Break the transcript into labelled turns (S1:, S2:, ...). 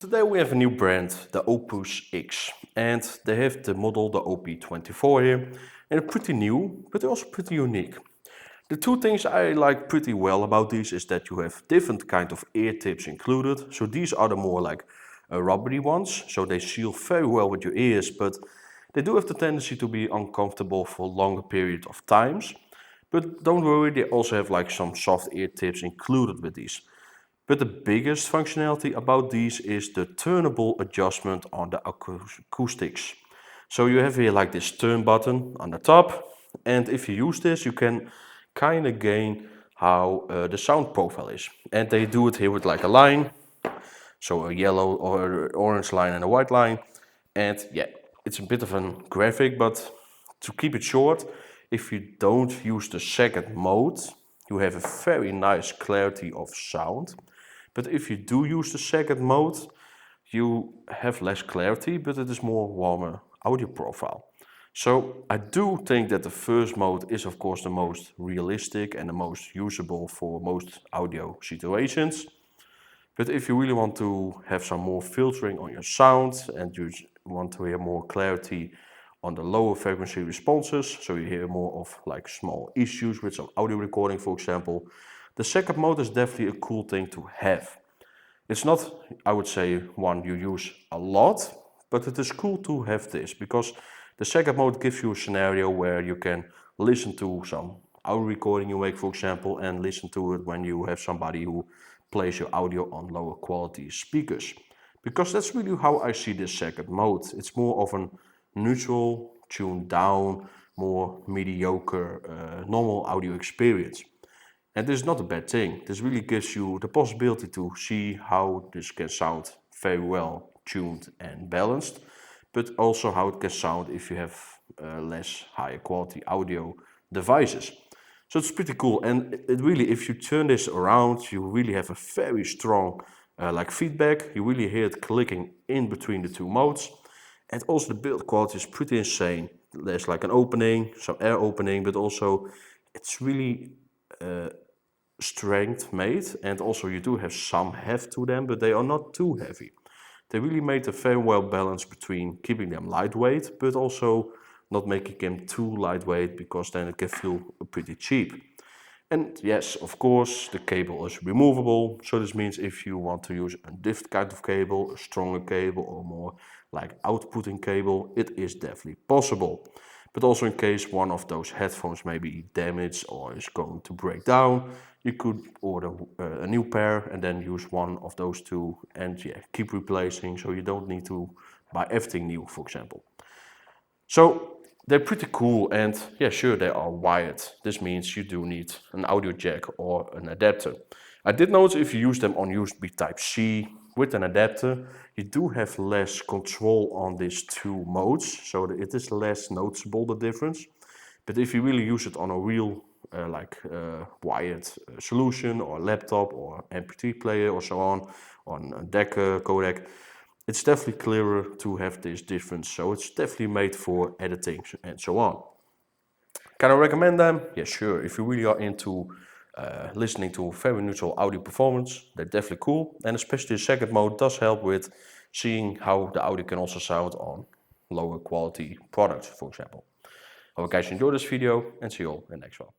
S1: Today we have a new brand, the Ooopusx, and they have the model, the OP24 here, and it's pretty new, but also pretty unique. The two things I like pretty well about these is that you have different kind of ear tips included. So these are the more like rubbery ones, so they seal very well with your ears, but they do have the tendency to be uncomfortable for longer period of times. But don't worry, they also have like some soft ear tips included with these. But the biggest functionality about these is the turnable adjustment on the acoustics. So you have here like this turn button on the top, and if you use this you can kind of gain how the sound profile is. And they do it here with like a line, so a yellow or orange line and a white line. And yeah, it's a bit of a graphic, but to keep it short, if you don't use the second mode, you have a very nice clarity of sound. But if you do use the second mode, you have less clarity, but it is more warmer audio profile. So I do think that the first mode is of course the most realistic and the most usable for most audio situations. But if you really want to have some more filtering on your sound and you want to hear more clarity on the lower frequency responses, so you hear more of like small issues with some audio recording, for example, the second mode is definitely a cool thing to have. It's not, I would say, one you use a lot, but it is cool to have this because the second mode gives you a scenario where you can listen to some audio recording you make, for example, and listen to it when you have somebody who plays your audio on lower quality speakers. Because that's really how I see this second mode. It's more of a neutral, tuned down, more mediocre, normal audio experience. And this is not a bad thing. This really gives you the possibility to see how this can sound very well tuned and balanced, but also how it can sound if you have less higher quality audio devices. So it's pretty cool. And it really, if you turn this around, you really have a very strong like feedback. You really hear it clicking in between the two modes. And also the build quality is pretty insane. There's like an opening, some air opening, but also it's really strength made, and also you do have some heft to them, but they are not too heavy. They really made a very well balance between keeping them lightweight, but also not making them too lightweight because then it can feel pretty cheap. And yes, of course, the cable is removable. So this means if you want to use a different kind of cable, a stronger cable or more like outputting cable, it is definitely possible. But also in case one of those headphones may be damaged or is going to break down, you could order a new pair and then use one of those two and yeah, keep replacing, so you don't need to buy everything new, for example. So they're pretty cool, and yeah, sure, they are wired. This means you do need an audio jack or an adapter. I did notice if you use them on USB Type-C with an adapter, you do have less control on these two modes, so it is less noticeable, the difference. But if you really use it on a real wired solution or laptop or MP3 player or so on a DAC codec, it's definitely clearer to have this difference. So it's definitely made for editing and so on. Can I recommend them? Yeah, sure. If you really are into listening to very neutral audio performance, they're definitely cool. And especially the second mode does help with seeing how the audio can also sound on lower quality products, for example. I hope you guys enjoyed this video and see you all in the next one.